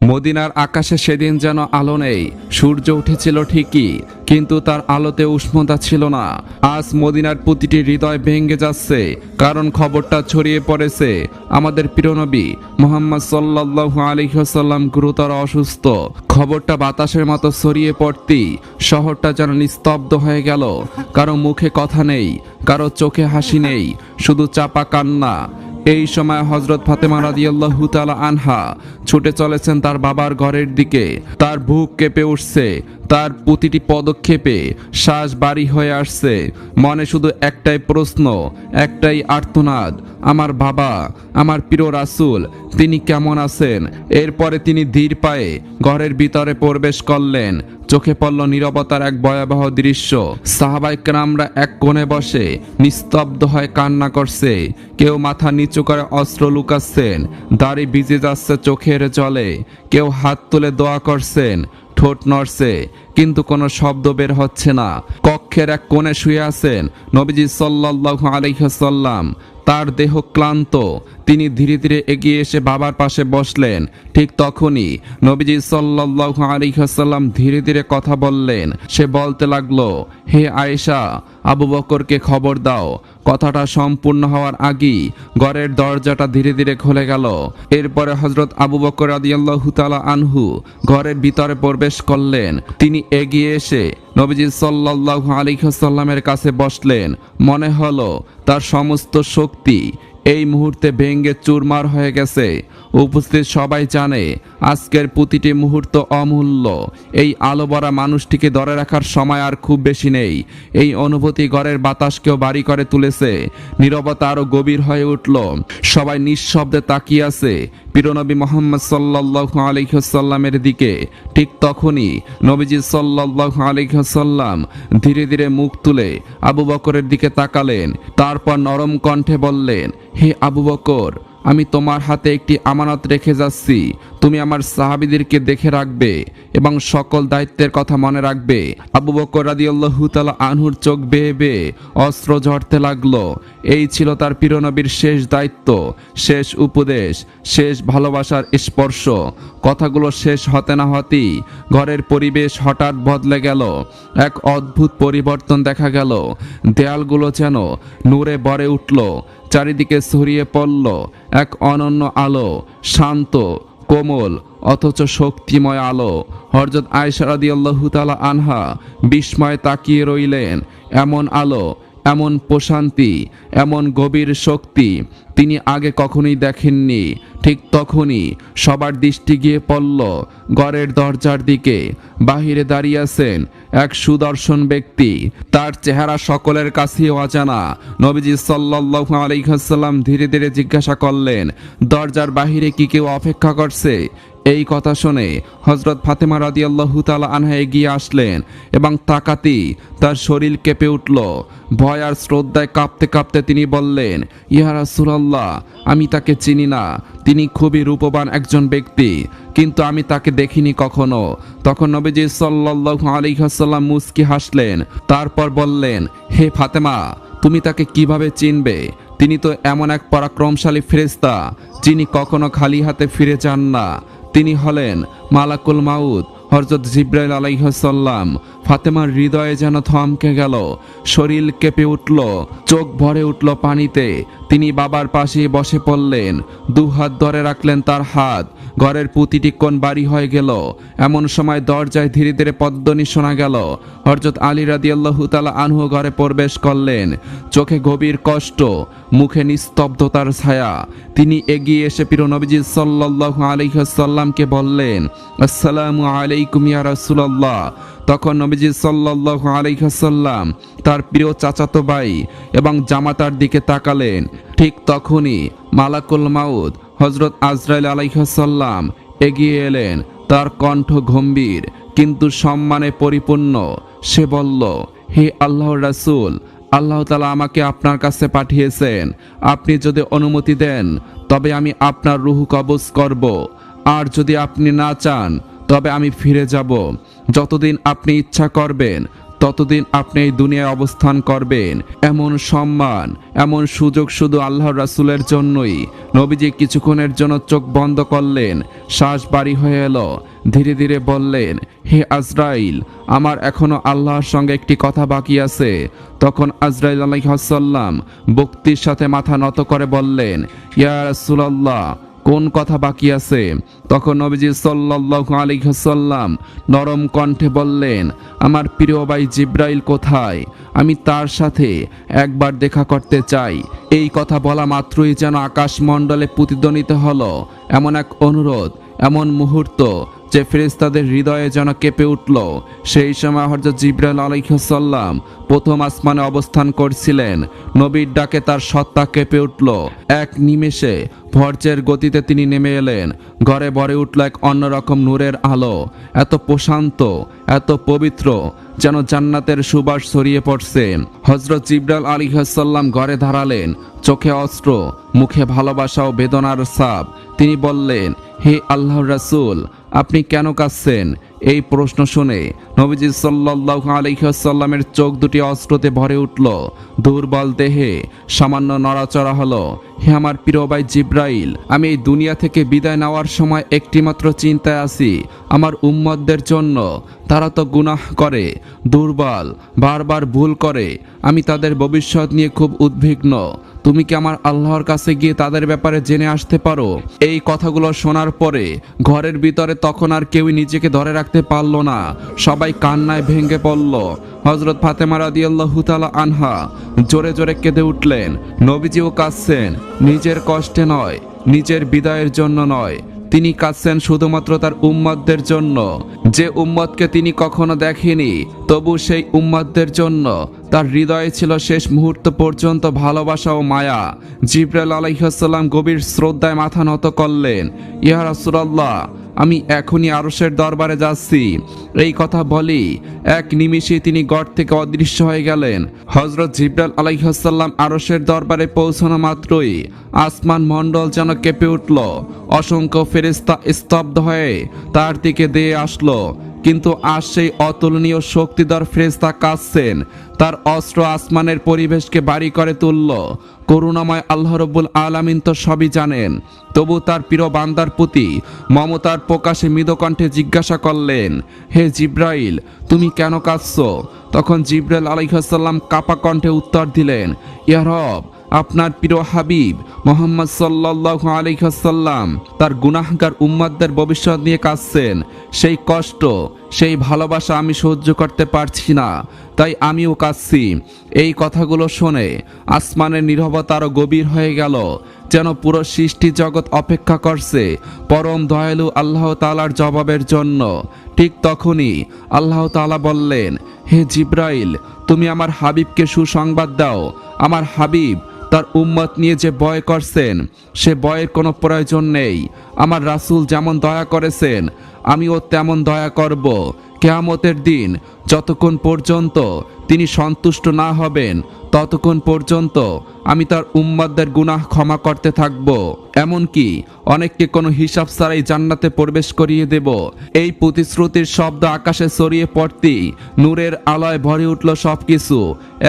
মদিনার আকাশে সেদিন যেন আলো নেই। সূর্য উঠেছিল ঠিকই, কিন্তু তার আলোতে উষ্ণতা ছিল না। আজ মদিনার প্রতিটি হৃদয় ভেঙে যাচ্ছে, কারণ খবরটা ছড়িয়ে পড়েছে আমাদের প্রিয় নবী মুহাম্মদ সাল্লাল্লাহু আলাইহি ওয়াসাল্লাম গুরুতর অসুস্থ। খবরটা বাতাসের মতো ছড়িয়ে পড়তেই শহরটা যেন নিস্তব্ধ হয়ে গেল। কারো মুখে কথা নেই, কারো চোখে হাসি নেই, শুধু চাপা কান্না। এই সময় হযরত ফাতেমা রাদিয়াল্লাহু তাআলা আনহা ছুটে চলেছেন তার বাবার ঘরের দিকে। তার বুক কেঁপে উঠছে, তার প্রতিটি পদক্ষেপে শ্বাস ভারী হয়ে আসছে। মনে শুধু একটাই প্রশ্ন, একটাই আর্তনাদ, আমার বাবা, আমার প্রিয় রাসূল, তিনি কেমন আছেন? এরপরে তিনি ধীর পায়ে ঘরের ভিতরে প্রবেশ করলেন। চোখে পড়ল নীরবতার এক ভয়াবহ দৃশ্য। সাহাবায়ে কেরামরা এক কোণে বসে নিস্তব্ধ হয়ে কান্না করছে। কেউ মাথা নিচু করে অস্ত্র লুকাচ্ছেন, দাড়ি ভিজে যাচ্ছে চোখের জলে। কেউ হাত তুলে দোয়া করছেন, ঠোঁট নড়ছে, কিন্তু কোনো শব্দ বের হচ্ছে না। কক্ষের এক কোণে শুয়ে আছেন নবীজি সাল্লাল্লাহু আলাইহি ওয়াসাল্লাম। তার দেহ ক্লান্ত। তিনি ধীরে ধীরে এগিয়ে এসে বাবার পাশে বসলেন। ঠিক তখনই নবীজি সাল্লাল্লাহু আলাইহি ওয়াসাল্লাম ধীরে ধীরে কথা বললেন। সে বলতে লাগলো, হে আয়েশা, আবু বকরকে খবর দাও। কথাটা সম্পূর্ণ হওয়ার আগেই ঘরের দরজাটা ধীরে ধীরে খুলে গেল। এরপরে হযরত আবু বকর রাদিয়াল্লাহু তাআলা আনহু ঘরের ভিতরে প্রবেশ করলেন। তিনি এগিয়ে এসে নবীজি সাল্লাল্লাহু আলাইহি ওয়াসাল্লামের কাছে বসলেন। মনে হলো তার সমস্ত শক্তি এই মুহূর্তে ভেঙে চুরমার হয়ে গেছে। উপস্থিত সবাই জানে আজকের প্রতিটি মুহূর্ত অমূল্য। এই আলো ভরা মানুষটিকে ধরে রাখার সময় আর খুব বেশি নেই। এই অনুভূতি ঘরের বাতাসকেও ভারী করে তুলেছে। নীরবতা আরো গভীর হয়ে উঠল। সবাই নিঃশব্দে তাকিয়ে আছে প্রিয় নবী মুহাম্মদ সাল্লাল্লাহু আলাইহি ওয়াসাল্লামের দিকে। ঠিক তখনই নবীজি সাল্লাল্লাহু আলাইহি ওয়াসাল্লাম ধীরে ধীরে মুখ তুলে আবু বকরের দিকে তাকালেন। তারপর নরম কণ্ঠে বললেন, হে আবু বকর, আমি তোমার হাতে একটি আমানত রেখে যাচ্ছি। তুমি আমার সাহাবীদেরকে দেখে রাখবে এবং সকল দায়িত্বের কথা মনে রাখবে। আবু বকর রাদিয়াল্লাহু তাআলা আনহুর চোখ বেয়ে বেয়ে অস্ত্র ঝরতে লাগলো। এই ছিল তার প্রিয় নবীর শেষ দায়িত্ব, শেষ উপদেশ, শেষ ভালোবাসার স্পর্শ। কথাগুলো শেষ হতে না হতেই ঘরের পরিবেশ হঠাৎ বদলে গেল। এক অদ্ভুত পরিবর্তন দেখা গেল। দেয়ালগুলো যেন নূরে ভরে উঠল। চারিদিকে ছড়িয়ে পড়ল এক অনন্য আলো, শান্ত, কোমল অথচ শক্তিময় আলো। হযরত আয়েশা রাদিয়াল্লাহু তাআলা আনহা বিস্ময়ে তাকিয়ে রইলেন। এমন আলো, এমন প্রশান্তি, এমন গভীর শক্তি তিনি আগে কখনোই দেখেননি। ঠিক তখনই সবার দৃষ্টি গিয়ে পড়ল ঘরের দরজার দিকে। বাহিরে দাঁড়িয়ে আছেন এক সুদর্শন ব্যক্তি। তার চেহারা সকলের কাছেই অজানা। নবীজি সাল্লাল্লাহু আলাইহি ওয়াসাল্লাম ধীরে ধীরে জিজ্ঞাসা করলেন, দরজার বাহিরে কি কেউ অপেক্ষা করছে? এই কথা শুনে হযরত ফাতেমা রাদিয়াল্লাহু তাআলা আনহা এগিয়ে আসলেন এবং তাকাতেই তার শরীর কেঁপে উঠল। ভয় আর শ্রদ্ধায় কাঁপতে কাঁপতে তিনি বললেন, ইয়া রাসূলুল্লাহ, আমি তাকে চিনি না। তিনি খুবই রূপবান একজন ব্যক্তি, কিন্তু আমি তাকে দেখিনি কখনো। তখন নবীজি সাল্লাল্লাহু আলাইহি ওয়াসাল্লাম মুস্কি হাসলেন। তারপর বললেন, হে ফাতেমা, তুমি তাকে কিভাবে চিনবে? তিনি তো এমন এক পরাক্রমশালী ফেরেশতা যিনি কখনো খালি হাতে ফিরে যান না। তিনি হলেন মালাকুল মাউত হযরত জিবরাইল আলাইহিস সালাম। ফাতেমার হৃদয়ে যেন থমকে গেল, শরীর কেঁপে উঠল, চোখ ভরে উঠল পানিতে। তিনি বাবার পাশে বসে পড়লেন, দুহাত ধরে রাখলেন তার হাত। ঘরের প্রতিটি কোণ ভারী হয়ে গেল। এমন সময় দরজায় ধীরে ধীরে পদধ্বনি শোনা গেল। হযরত আলী রাদিয়াল্লাহু তাআলা আনহু ঘরে প্রবেশ করলেন। চোখে গভীর কষ্ট, মুখে নিস্তব্ধতার ছায়া। তিনি এগিয়ে এসে প্রিয় নবীজি সাল্লাল্লাহু আলাইহি ওয়াসাল্লামকে বললেন, আসসালামু আলাইকুম ইয়া রাসূলুল্লাহ। তখন নবীজি সাল্লাল্লাহু আলাইহি ওয়াসাল্লাম তার প্রিয় চাচাতো ভাই এবং জামাতার দিকে তাকালেন। ঠিক তখনই মালাকুল মাউত হযরত আজরাইল আলাইহিস সালাম এগিয়ে এলেন। তার কণ্ঠ গম্ভীর কিন্তু সম্মানে পরিপূর্ণ। সে বলল, হে আল্লাহর রাসূল, আল্লাহ তাআলা আমাকে আপনার কাছে পাঠিয়েছেন। আপনি যদি অনুমতি দেন তবে আমি আপনার রূহ কবজ করব, আর যদি আপনি না চান তবে আমি ফিরে যাব। যতদিন আপনি ইচ্ছা করবেন ততদিন আপনি এই দুনিয়ায় অবস্থান করবেন। এমন সম্মান, এমন সুযোগ শুধু আল্লাহর রাসূলের জন্যই। নবীজি কিছুক্ষণের জন্য চোখ বন্ধ করলেন, শ্বাস বাড়ি হয়ে এলো। ধীরে ধীরে বললেন, হে আজরাইল, আমার এখনো আল্লাহর সঙ্গে একটি কথা বাকি আছে। তখন আজরাইল আলাইহিস সালাম ভক্তির সাথে মাথা নত করে বললেন, ইয়া রাসূলুল্লাহ, কোন কথা বাকি আছে? তখন নবীজি সাল্লাল্লাহু আলাইহি ওয়াসাল্লাম নরম কণ্ঠে বললেন, আমার প্রিয় ভাই জিব্রাইল কোথায়? আমি তার সাথে একবার দেখা করতে চাই। এই কথা বলা মাত্রই যেন আকাশমণ্ডলে প্রতিধ্বনিত হলো এমন এক অনুরোধ, এমন মুহূর্ত যে ফেরেশতাদের হৃদয়ে যেন কেঁপে উঠল। সেই সময় হযরত জিবরাইল আলাইহিস সালাম প্রথম আসমানে অবস্থান করছিলেন। নবীর ডাকে তার সত্তা কেঁপে উঠল। এক নিমেষে ভর্জের গতিতে তিনি নেমে এলেন। ঘরে ভরে উঠল এক অন্যরকম নূরের আলো, এত প্রশান্ত, এত পবিত্র, যেন জান্নাতের সুবাস ছড়িয়ে পড়ছে। হযরত জিবরাইল আলাইহিস সালাম ঘরে দাঁড়ালেন, চোখে অস্ত্র, মুখে ভালোবাসা ও বেদনার ছাপ। তিনি বললেন, হে আল্লাহর রাসূল, আপনি কেন কাঁদছেন? এই প্রশ্ন শুনে নবীজি সাল্লাল্লাহু আলাইহি ওয়াসাল্লামের চোখ দুটি অস্ত্রতে ভরে উঠল। দুর্বল দেহে সামান্য নড়াচড়া হলো। হে আমার প্রিয় ভাই জিব্রাইল, আমি এই দুনিয়া থেকে বিদায় নেওয়ার সময় একটিমাত্র চিন্তায় আছি, আমার উম্মতদের জন্য। তারা তো গুনাহ করে, দুর্বল, বারবার ভুল করে। আমি তাদের ভবিষ্যৎ নিয়ে খুব উদ্বিগ্ন। তুমি কি আমার আল্লাহর কাছে গিয়ে তাদের ব্যাপারে জেনে আসতে পারো? এই কথাগুলো শোনার পরে ঘরের ভিতরে তখন আর কেউই নিজেকে ধরে রাখতে পারল না। সবাই কান্নায় ভেঙে পড়ল। হযরত ফাতেমা রাদিয়াল্লাহু তাআলা আনহা জোরে জোরে কেঁদে উঠলেন। নবীজিও কাঁদছেন, নিজের কষ্টে নয়, নিজের বিদায়ের জন্য নয়। তিনি কাঁদছেন শুধুমাত্র তার উম্মতদের জন্য, যে উম্মতকে তিনি কখনো দেখেনি। তবু সেই উম্মতদের জন্য তার হৃদয়ে ছিল শেষ মুহূর্ত পর্যন্ত ভালোবাসা ও মায়া। জিবরাইল আলাইহিস সালাম গভীর শ্রদ্ধায় মাথা নত করলেন, ইয়া রাসূলুল্লাহ, আমি এখনই আরশের দরবারে যাচ্ছি। এই কথা বলি এক নিমিষে তিনি ঘর থেকে অদৃশ্য হয়ে গেলেন। হযরত জিবরাইল আলাইহিস সালাম আরশের দরবারে পৌঁছানো মাত্রই আসমান মণ্ডল যেন কেঁপে উঠল। অসংখ্য ফেরেশতা স্তব্ধ হয়ে তার দিকে দিয়ে আসলো। কিন্তু আজ সেই অতুলনীয় শক্তিধর ফেরেশতা কাঁদছেন। তার অস্ত্র আসমানের পরিবেশকে ভারী করে তুলল। করুণাময় আল্লাহ রাব্বুল আলামিন তো সবই জানেন, তবু তার প্রিয় বান্দার প্রতি মমতার প্রকাশে মৃদুকণ্ঠে জিজ্ঞাসা করলেন, হে জিব্রাইল, তুমি কেন কাঁদছো? তখন জিব্রাইল আলাইহিস সালাম কাঁপা কণ্ঠে উত্তর দিলেন, ইয়া রব, আপনার প্রিয় হাবিব মুহাম্মদ সাল্লাল্লাহু আলাইহি ওয়াসাল্লাম তার গুনাহগার উম্মতদের ভবিষ্যৎ নিয়ে কাঁদছেন। সেই কষ্ট, সেই ভালোবাসা আমি সহ্য করতে পারছি না, তাই আমিও কাঁদছি। এই কথাগুলো শুনে আসমানের নীরবতা আরো গভীর হয়ে গেল, যেন পুরো সৃষ্টি জগৎ অপেক্ষা করছে পরম দয়ালু আল্লাহ তাআলার জবাবের জন্য। ঠিক তখনই আল্লাহ তাআলা বললেন, হে জিব্রাইল, তুমি আমার হাবিবকে সুসংবাদ দাও। আমার হাবিব তার উম্মত নিয়ে যে ভয় করছেন, সে ভয়ের কোনো প্রয়োজন নেই। আমার রাসূল যেমন দয়া করেছেন, আমিও তেমন দয়া করব। কিয়ামতের দিন যতক্ষণ পর্যন্ত তিনি সন্তুষ্ট না হবেন, ততক্ষণ পর্যন্ত আমি তার উম্মতদের গুনাহ ক্ষমা করতে থাকব। এমনকি অনেককে কোনো হিসাব ছাড়াই জান্নাতে প্রবেশ করিয়ে দেব। এই প্রতিশ্রুতির শব্দ আকাশে ছড়িয়ে পড়তেই নূরের আলোয় ভরে উঠল সবকিছু।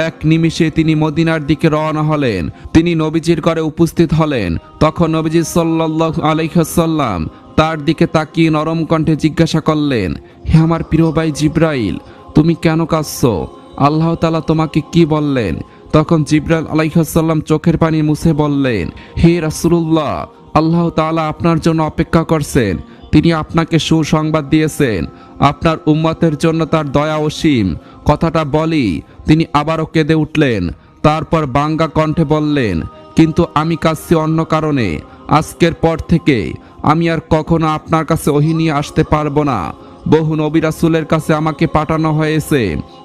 এক নিমিষে তিনি মদিনার দিকে রওনা হলেন। তিনি নবীজির ঘরে উপস্থিত হলেন। তখন নবীজি সাল্লাল্লাহু আলাইহি ওয়াসাল্লাম তার দিকে তাকিয়ে নরম কণ্ঠে জিজ্ঞাসা করলেন, হে আমার প্রিয় ভাই জিব্রাইল, তুমি কেন কাঁদছো? আল্লাহ তাআলা তোমাকে কি বললেন? তখন জিব্রাইল আলাইহিস সালাম চোখের পানি মুছে বললেন, হে রাসূলুল্লাহ, আল্লাহ তাআলা আপনার জন্য অপেক্ষা করছেন। তিনি আপনাকে সুসংবাদ দিয়েছেন। আপনার উম্মতের জন্য তার দয়া অসীম। কথাটা বলি তিনি আবারও কেঁদে উঠলেন। তারপর বাঙ্গা কণ্ঠে বললেন, কিন্তু আমি কাঁদছি অন্য কারণে। আজকের পর থেকে আমি আর কখনো আপনার কাছে ওহী নিয়ে আসতে পারবো না। বহু নবী রাসূলের কাছে আমাকে পাঠানো হয়েছে,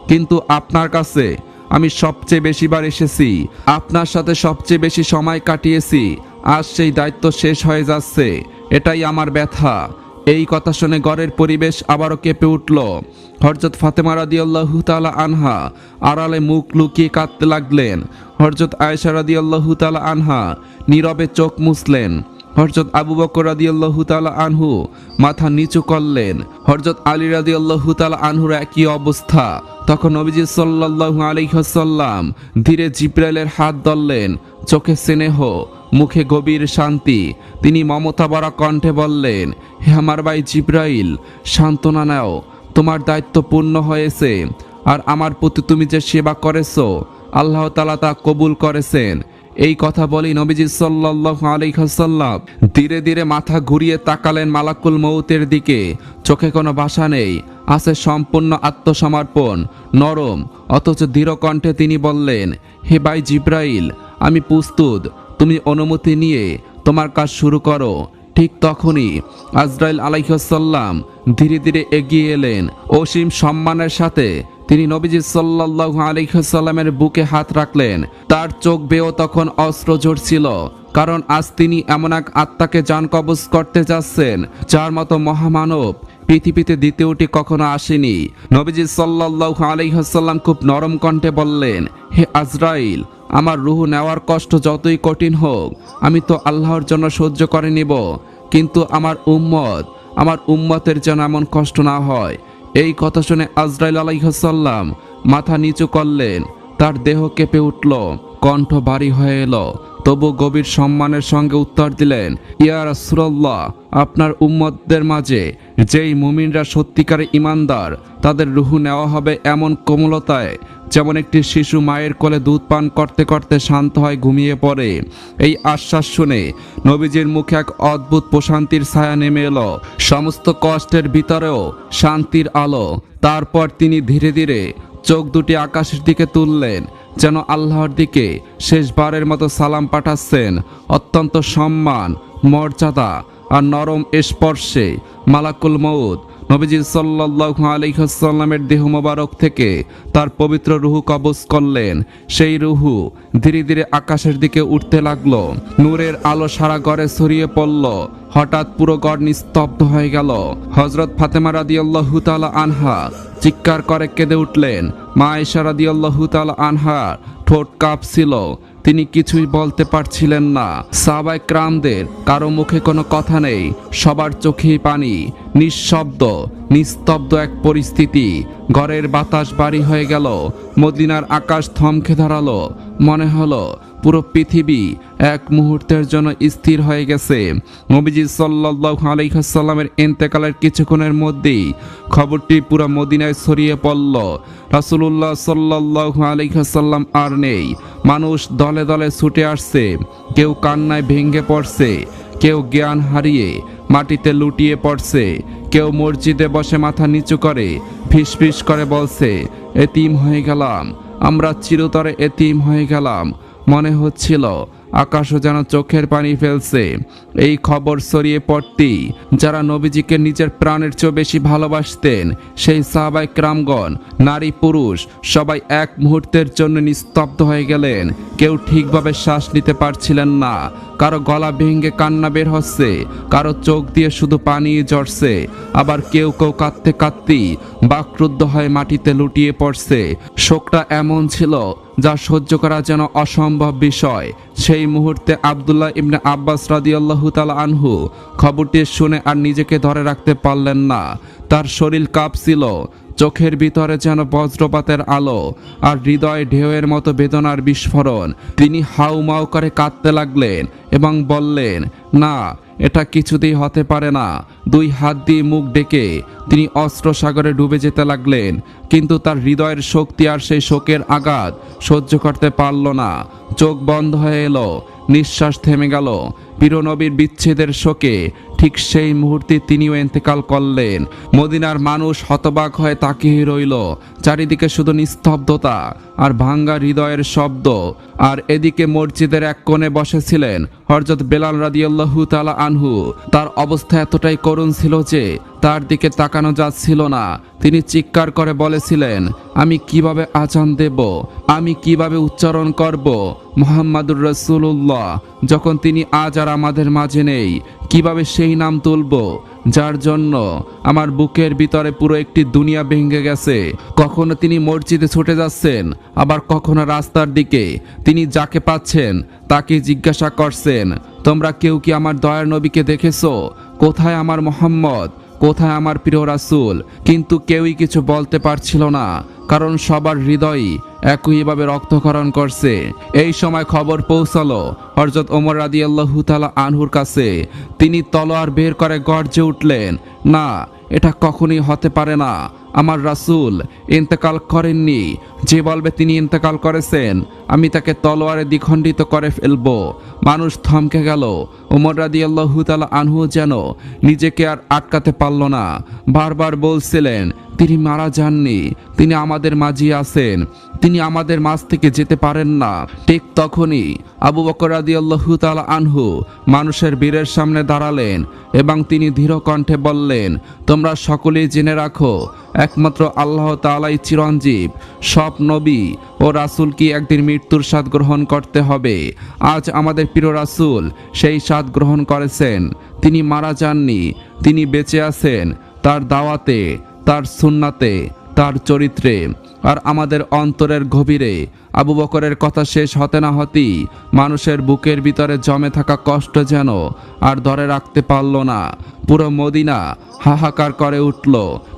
কিন্তু আপনার কাছে আমি সবচেয়ে বেশিবার এসেছি। আপনার সাথে সবচেয়ে বেশি সময় কাটিয়েছি। আজ সেই দায়িত্ব শেষ হয়ে যাচ্ছে, এটাই আমার ব্যথা। এই কথা শুনে ঘরের পরিবেশ আবারও কেঁপে উঠল। হযরত ফাতেমা রাদিয়াল্লাহু তাআলা আনহা আড়ালে মুখ লুকিয়ে কাঁদতে লাগলেন। হযরত আয়েশা রাদিয়াল্লাহু তাআলা আনহা নীরবে চোখ মুছলেন। হযরত আবু বকর রাদিয়াল্লাহু তাআলা আনহু মাথা নিচু করলেন। হযরত আলী রাদিয়াল্লাহু তাআলা আনহুর একই অবস্থা। তখন নবীজি সাল্লাল্লাহু আলাইহি ওয়াসাল্লাম ধীরে জিব্রাইলের হাত ধরলেন। চোখে স্নেহ, মুখে গভীর শান্তি। তিনি মমতা ভরা কণ্ঠে বললেন, হে আমার ভাই জিব্রাইল, সান্ত্বনা নাও, তোমার দায়িত্ব পূর্ণ হয়েছে। আর আমার প্রতি তুমি যে সেবা করেছো, আল্লাহ তাআলা তা কবুল করেছেন। এই কথা বলি নবীজি সাল্লাল্লাহু আলাইহি ওয়াসাল্লাম ধীরে ধীরে মাথা ঘুরিয়ে তাকালেন মালাকুল মউতের দিকে। চোখে কোনো ভাষা নেই, আছে সম্পূর্ণ আত্মসমর্পণ। নরম অথচ দৃঢ় কণ্ঠে তিনি বললেন, হে ভাই জিব্রাইল, আমি প্রস্তুত, তুমি অনুমতি নিয়ে তোমার কাজ শুরু করো। ঠিক তখনই আজরাইল আলাইহিস সালাম ধীরে ধীরে এগিয়ে এলেন। অসীম সম্মানের সাথে তিনি নবীজি সাল্লাল্লাহু আলাইহি ওয়াসাল্লামের বুকে হাত রাখলেন। তার চোখ বেয়েও তখন অস্ত্র ঝরছিল, কারণ আজ তিনি এমন এক আত্মাকে জান কবজ করতে যাচ্ছেন যার মতো মহামানব পৃথিবীতে দ্বিতীয়টি কখনো আসেনি। নবীজি সাল্লাল্লাহু আলাইহি ওয়াসাল্লাম খুব নরম কণ্ঠে বললেন, হে আজরাইল, আমার রূহ নেওয়ার কষ্ট যতই কঠিন হোক, আমি তো আল্লাহর জন্য সহ্য করে নিব, কিন্তু আমার উম্মতের যেন এমন কষ্ট না হয়। এই কথা শুনে আজরাইল আলাইহিস সালাম মাথা নিচু করলেন। তার দেহ কেঁপে উঠল, কণ্ঠ ভারী হয়ে এলো, তবু গভীর সম্মানের সঙ্গে উত্তর দিলেন, ইয়া রাসূলুল্লাহ, আপনার উম্মতদের মাঝে যেই মুমিনরা সত্যিকারে ঈমানদার, তাদের রূহ নেওয়া হবে এমন কোমলতায় যেমন একটি শিশু মায়ের কোলে দুধ পান করতে করতে শান্ত হয়, ঘুমিয়ে পড়ে। এই আশ্বাস শুনে নবীজির মুখে এক অদ্ভুত প্রশান্তির ছায়া নেমে এলো, সমস্ত কষ্টের ভিতরেও শান্তির আলো। তারপর তিনি ধীরে ধীরে চোখ দুটি আকাশের দিকে তুললেন, যেন আল্লাহর দিকে শেষবারের মতো সালাম পাঠাচ্ছেন। অত্যন্ত সম্মান, মর্যাদা আর নরম স্পর্শে মালাকুল মউত নবীজি সাল্লাল্লাহু আলাইহি ওয়াসাল্লামের দেহ মোবারক থেকে তার পবিত্র রূহ কবজ করলেন। সেই রূহ ধীরে ধীরে আকাশের দিকে উঠতে লাগলো। নূরের আলো সারা ঘরে ছড়িয়ে পড়ল। হঠাৎ পুরো ঘর নিস্তব্ধ হয়ে গেল। হযরত ফাতেমা রাদিয়াল্লাহু তাআলা আনহা চিৎকার করে কেঁদে উঠলেন। মা আয়েশা রাদিয়াল্লাহু তাআলা আনহার ঠোঁট কাঁপছিল, তিনি কিছুই বলতে পারছিলেন না। সাহাবায়ে কেরামদের কারো মুখে কোনো কথা নেই, সবার চোখেই পানি। নিঃশব্দ, নিস্তব্ধ এক পরিস্থিতি। ঘরের বাতাস ভারী হয়ে গেল, মদিনার আকাশ থমকে দাঁড়ালো। মনে হলো পুরো পৃথিবী এক মুহূর্তের জন্য স্থির হয়ে গেছে। নবীজি সাল্লাল্লাহু আলাইহি ওয়াসাল্লামের ইন্তেকালের কিছুক্ষণের মধ্যেই খবরটি পুরো মদিনায় ছড়িয়ে পড়ল। রাসূলুল্লাহ সাল্লাল্লাহু আলাইহি ওয়াসাল্লাম আর নেই। মানুষ দলে দলে ছুটে আসছে, কেউ কান্নায় ভেঙে পড়ছে, কেউ জ্ঞান হারিয়ে মাটিতে লুটিয়ে পড়ছে, কেউ মসজিদে বসে মাথা নিচু করে ফিসফিস করে বলছে, এতিম হয়ে গেলাম, আমরা চিরতরে এতিম হয়ে গেলাম। মনে হচ্ছিল আকাশও যেন চোখের পানি ফেলছে। এই খবর ছড়িয়ে পড়তেই যারা নবীজিকে নিজের প্রাণের চেয়ে বেশি ভালোবাসতেন, সেই সাহাবায়ে কেরামগণ, নারী পুরুষ সবাই এক মুহূর্তের জন্য নিস্তব্ধ হয়ে গেলেন। কেউ ঠিকভাবে শ্বাস নিতে পারছিলেন না, কারো গলা ভেঙে কান্না বের হচ্ছে, কারো চোখ দিয়ে শুধু পানি ঝরছে, আবার কেউ কেউ কাঁদতে কাঁদতেই বাকরুদ্ধ হয়ে মাটিতে লুটিয়ে পড়ছে। শোকটা এমন ছিল যা সহ্য করা যেন অসম্ভব বিষয়। সেই মুহূর্তে আব্দুল্লাহ ইবনে আব্বাস রাদিয়াল্লাহু তাআলা আনহু খবরটি শুনে আর নিজেকে ধরে রাখতে পারলেন না। তার শরীর কাঁপছিল, চোখের ভিতরে যেন বজ্রপাতের আলো আর হৃদয়ে ঢেউয়ের মতো বেদনার বিস্ফোরণ। তিনি হাউমাউ করে কাঁদতে লাগলেন এবং বললেন, না, এটা কিছুতেই হতে পারে না। দুই হাত দিয়ে মুখ ডেকে তিনি অস্ত্র সাগরে ডুবে যেতে লাগলেন, কিন্তু তার হৃদয়ের শক্তি আর সেই শোকের আঘাত সহ্য করতে পারল না। চোখ বন্ধ হয়ে এলো, নিঃশ্বাস থেমে গেল। প্রিয় নবীর বিচ্ছেদের শোকে ঠিক সেই মুহূর্তে তিনিও ইন্তেকাল করলেন। মদিনার মানুষ হতবাক হয়ে তাকিয়ে রইল। চারিদিকে শুধু নিস্তব্ধতা আর ভাঙ্গা হৃদয়ের শব্দ। আর এদিকে মসজিদের এক কোণে বসেছিলেন হযরত বেলাল রাদিয়াল্লাহু তাআলা আনহু। তার অবস্থা এতটাই করুণ ছিল যে তার দিকে তাকানো যাচ্ছিল না। তিনি চিৎকার করে বলেছিলেন, আমি কিভাবে আযান দেব, আমি কিভাবে উচ্চারণ করব মুহাম্মাদুর রাসূলুল্লাহ, যখন তিনি আজ আর আমাদের মাঝে নেই? কিভাবে সেই নাম তুলব যার জন্য আমার বুকের ভিতরে পুরো একটি দুনিয়া ভেঙে গেছে? কখনো তিনি মসজিদে ছুটে যাচ্ছেন, আবার কখনো রাস্তার দিকে। তিনি যাকে পাচ্ছেন তাকে জিজ্ঞাসা করছেন, তোমরা কেউ কি আমার দয়ার নবীকে দেখেছো? কোথায় আমার মুহাম্মদ? কোথায় আমার প্রিয় রাসূল? কিন্তু কেউই কিছু বলতে পারছিল না। কারণ সবার হৃদয়ই একইভাবে রক্তক্ষরণ করছে। এই সময় খবর পৌঁছালো হযরত ওমর রাদিয়াল্লাহু তাআলা আনহুর কাছে। তিনি তলোয়ার বের করে গর্জে উঠলেন, না, এটা কখনোই হতে পারে না। আমার রাসূল ইন্তেকাল করেননি। যে বলবে তিনি ইন্তেকাল করেছেন, আমি তাকে তলোয়ারে দ্বিখণ্ডিত করে ফেলব। মানুষ থমকে গেল। ওমর রাদিয়াল্লাহু তাআলা আনহু যেন নিজেকে আর আটকাতে পারল না। বারবার বলছিলেন, তিনি মারা যাননি, তিনি আমাদের মাঝে আছেন, তিনি আমাদের মাঝ থেকে যেতে পারেন না। ঠিক তখনই আবু বকর রাদিয়াল্লাহু তাআলা আনহু মানুষের বীরের সামনে দাঁড়ালেন এবং তিনি ধীর কণ্ঠে বললেন, তোমরা সকলেই জেনে রাখো, একমাত্র আল্লাহ তাআলাই চিরঞ্জীব। সব নবী ও রাসূল কি একদিন মৃত্যুর স্বাদ গ্রহণ করতে হবে। আজ আমাদের প্রিয় রাসূল সেই স্বাদ গ্রহণ করেছেন। তিনি মারা যাননি, তিনি বেঁচে আছেন তার দাওয়াতে, তার সুন্নাতে, তার চরিত্রে। আর আমাদের অন্তরের গভীরে আবু বকরের কথা শেষ হতে না হতেই মানুষের বুকের ভিতরে জমে থাকা কষ্ট যেন আর ধরে রাখতে পারল না। পুরো মদিনা হাহাকার করে উঠল।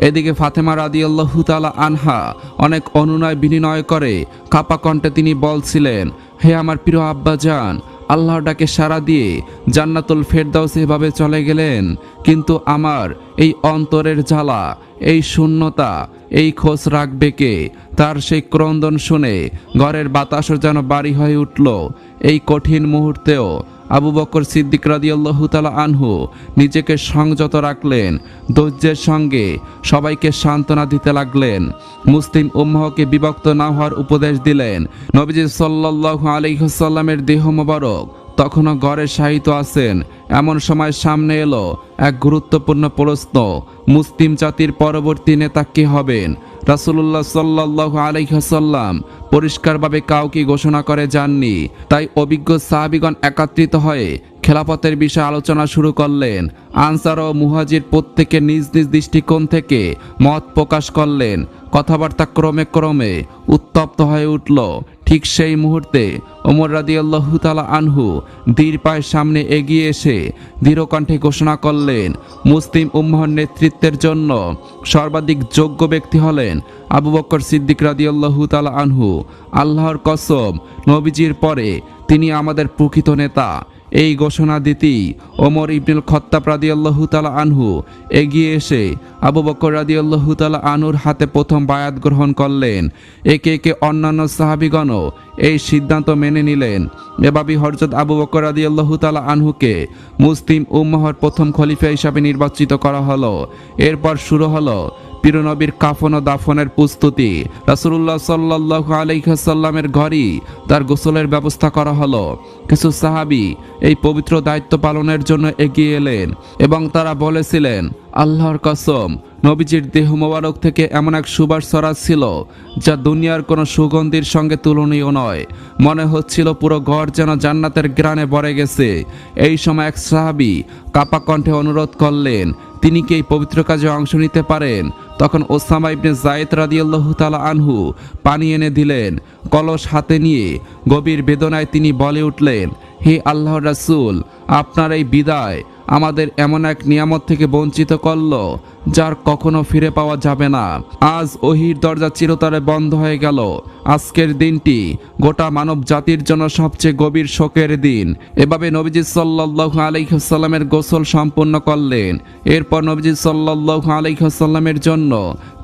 এদিকে ফাতেমা রাদিয়াল্লাহু তাআলা আনহা অনেক অনুনয় বিনয় করে কাপা কণ্ঠে তিনি বলছিলেন, হে আমার প্রিয় আব্বাজান, আল্লাহর ডাকে সাড়া দিয়ে জান্নাতুল ফেরদাউসে এভাবে চলে গেলেন, কিন্তু আমার এই অন্তরের জ্বালা, এই শূন্যতা, এই খোঁজ রাখবে কে? তার সেই ক্রন্দন শুনে ঘরের বাতাসও যেন বাড়ি হয়ে উঠল। এই কঠিন মুহূর্তেও আবু বকর সিদ্দিক রাদিয়াল্লাহু তাআলা আনহু নিজেকে সংযত রাখলেন, ধৈর্যের সঙ্গে সবাইকে সান্ত্বনা দিতে লাগলেন। মুসলিম উম্মাহকে বিভক্ত না হওয়ার উপদেশ দিলেন। নবীজি সাল্লাল্লাহু আলাইহি ওয়াসাল্লামের দেহ মোবারক তখনও ঘরে শায়িত আছেন। এমন সময় সামনে এলো এক গুরুত্বপূর্ণ প্রশ্ন, মুসলিম জাতির পরবর্তী নেতা কে হবেন? রাসূলুল্লাহ সাল্লাল্লাহু আলাইহি ওয়াসাল্লাম পরিষ্কারভাবে কাউকে ঘোষণা করে যাননি। তাই অভিজ্ঞ সাহাবীগণ একত্রিত হয়ে খেলাফতের বিষয়ে আলোচনা শুরু করলেন। আনসার ও মুহাজির প্রত্যেকে নিজ নিজ দৃষ্টিকোণ থেকে মত প্রকাশ করলেন। কথাবার্তা ক্রমে ক্রমে উত্তপ্ত হয়ে উঠল। ঠিক সেই মুহূর্তে ওমর রাদিয়াল্লাহু তাআলা আনহু ধীর পায়ে সামনে এগিয়ে এসে দৃঢ়কণ্ঠে ঘোষণা করলেন, মুসলিম উম্মাহর নেতৃত্বের জন্য সর্বাধিক যোগ্য ব্যক্তি হলেন আবু বকর সিদ্দিক রাদিয়াল্লাহু তাআলা আনহু। আল্লাহর কসম, নবীজির পরে তিনি আমাদের প্রকৃত নেতা। এই ঘোষণা দিতেই ওমর ইবনুল খাত্তাব রাদিয়াল্লাহু তাআলা আনহু এগিয়ে এসে আবু বকর রাদিয়াল্লাহু তাআলা আনহুর হাতে প্রথম বায়াত গ্রহণ করলেন। একে একে অন্যান্য সাহাবীগণও এই সিদ্ধান্ত মেনে নিলেন। এভাবেই হযরত আবু বকর রাদিয়াল্লাহু তাআলা আনহুকে মুসলিম উম্মাহর প্রথম খলিফা হিসাবে নির্বাচিত করা হলো। এরপর শুরু হলো প্রিয় নবীর কাফন ও দাফনের প্রস্তুতি। রাসূলুল্লাহ সাল্লাল্লাহু আলাইহি ওয়াসাল্লামের ঘরেই তার গোসলের ব্যবস্থা করা হলো। কিছু সাহাবী এই পবিত্র দায়িত্ব পালনের জন্য এগিয়ে এলেন এবং তারা বলেছিলেন, আল্লাহর কসম, নবীজির দেহ মোবারক থেকে এমন এক সুবাস ছড়াচ্ছিল যা দুনিয়ার কোনো সুগন্ধির সঙ্গে তুলনীয় নয়। মনে হচ্ছিল পুরো ঘর যেন জান্নাতের ঘ্রাণে ভরে গেছে। এই সময় এক সাহাবী কাপা কণ্ঠে অনুরোধ করলেন, তিনি কি এই পবিত্র কাজে অংশ নিতে পারেন? তখন ওসামা ইবনে যায়েদ রাদিয়াল্লাহু তাআলা আনহু পানি এনে দিলেন। কলস হাতে নিয়ে গভীর বেদনায় তিনি বলে উঠলেন, হে আল্লাহর রাসূল, আপনার এই বিদায় আমাদের এমন এক নিয়ামত থেকে বঞ্চিত করল যার কখনো ফিরে পাওয়া যাবে না। আজ ওহির দরজা চিরতরে বন্ধ হয়ে গেল। আজকের দিনটি গোটা মানব জাতির জন্য সবচেয়ে গভীর শোকের দিন। এভাবে নবীজি সাল্লাল্লাহু আলাইহি ওয়াসাল্লামের গোসল সম্পন্ন করলেন। এরপর নবীজি সাল্লাল্লাহু আলাইহি ওয়াসাল্লামের জন্য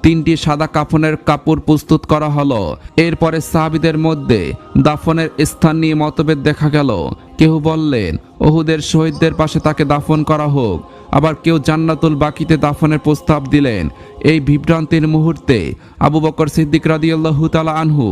3টি সাদা কাফনের কাপড় প্রস্তুত করা হলো। এরপরে সাহাবীদের মধ্যে দাফনের স্থান নিয়ে মতভেদ দেখা গেল। কেউ বললেন উহুদের শহীদদের পাশে তাকে দাফন করা হোক, আবার কেউ জান্নাতুল বাকিতে দাফনের প্রস্তাব দিলেন। এই বিভ্রান্তির মুহূর্তে আবু বকর সিদ্দিক রাদিয়াল্লাহু তাআলা আনহু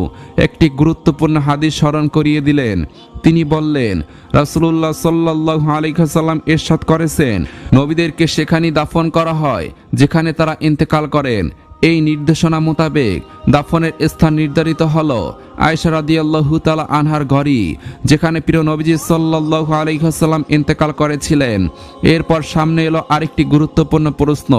একটি গুরুত্বপূর্ণ হাদিস স্মরণ করিয়ে দিলেন। তিনি বললেন, রাসূলুল্লাহ সাল্লাল্লাহু আলাইহি ওয়াসাল্লাম ইরশাদ করেছেন, নবীদেরকে সেখানেই দাফন করা হয় যেখানে তারা ইন্তেকাল করেন। এই নির্দেশনা মোতাবেক দাফনের স্থান নির্ধারিত হলো আয়েশা রাদিয়াল্লাহু তাআলা আনহার ঘরই, যেখানে প্রিয় নবীজি সাল্লাল্লাহু আলাইহি ওয়াসাল্লাম ইন্তেকাল করেছিলেন। এরপর সামনে এলো আরেকটি গুরুত্বপূর্ণ প্রশ্ন,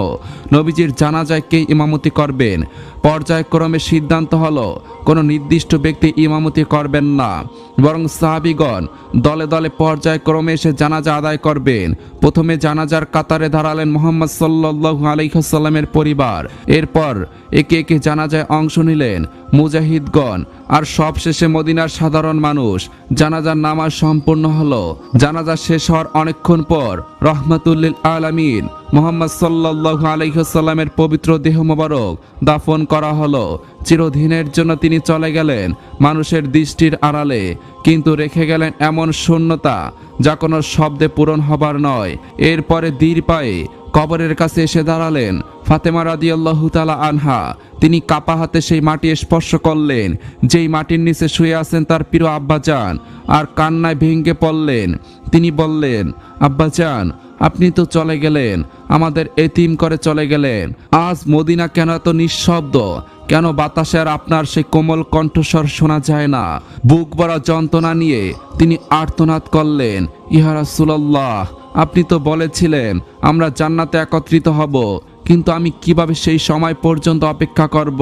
নবীজির জানাজায় কে ইমামতি করবেন? পর্যায়ক্রমে সিদ্ধান্ত হলো কোনো নির্দিষ্ট ব্যক্তি ইমামতি করবেন না, বরং সাহাবীগণ দলে দলে পর্যায়ক্রমে এসে জানাজা আদায় করবেন। প্রথমে জানাজার কাতারে দাঁড়ালেন মুহাম্মদ সাল্লাল্লাহু আলাইহি ওয়াসাল্লামের পরিবার। এরপর একে একে জানাজায় অংশ নিলেন মুজাহিদগণ, আর সবশেষে মদিনার সাধারণ মানুষ। জানাজার নামাজ সম্পূর্ণ হলো। জানাজা শেষ হওয়ার অনেকক্ষণ পর রহমাতুল্লিল আলামিন মুহাম্মদ সাল্লাল্লাহু আলাইহি ওয়াসাল্লামের পবিত্র দেহ মোবারক দাফন করা হলো। চিরদিনের জন্য তিনি চলে গেলেন মানুষের দৃষ্টির আড়ালে, কিন্তু রেখে গেলেন এমন শূন্যতা যা কোনো শব্দে পূরণ হবার নয়। এরপরে ধীর পায়ে কবরের কাছে এসে দাঁড়ালেন ফাতেমা রাদিয়াল্লাহু তাআলা আনহা। তিনি কাপা হাতে সেই মাটি স্পর্শ করলেন, যেই মাটির নিচে শুয়ে আছেন তার প্রিয় আব্বাজান, আর কান্নায় ভেঙে পড়লেন। তিনি বললেন, আব্বাজান, আপনি তো চলে গেলেন, আমাদের এতিম করে চলে গেলেন। আজ মদিনা কেন এত নিঃশব্দ? কেন বাতাসে আর আপনার সেই কোমল কণ্ঠস্বর শোনা যায় না? বুক ভরা যন্ত্রণা নিয়ে তিনি আর্তনাদ করলেন, ইয়া রাসূলুল্লাহ, আপনি তো বলেছিলেন আমরা জান্নাতে একত্রিত হব, কিন্তু আমি কিভাবে সেই সময় পর্যন্ত অপেক্ষা করব?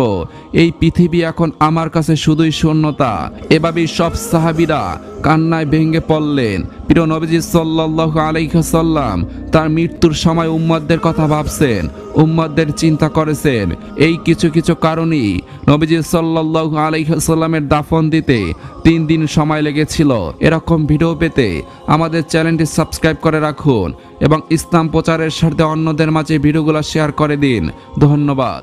এই পৃথিবী এখন আমার কাছে শুধুই শূন্যতা। এভাবেই সব সাহাবীরা কান্নায় ভেঙে পড়লেন। প্রিয় নবীজি সাল্লাল্লাহু আলাইহি ওয়াসাল্লাম তার মৃত্যুর সময় উম্মতদের কথা ভাবছেন, উম্মতদের চিন্তা করেছেন। এই কিছু কিছু কারণেই নবীজি সাল্লাল্লাহু আলাইহি ওয়াসাল্লামের দাফন দিতে 3 দিন সময় লেগেছিল। এরকম ভিডিও পেতে আমাদের চ্যানেলটি সাবস্ক্রাইব করে রাখুন এবং ইসলাম প্রচারের স্বার্থে অন্যদের মাঝে ভিডিওগুলো শেয়ার করে দিন। ধন্যবাদ।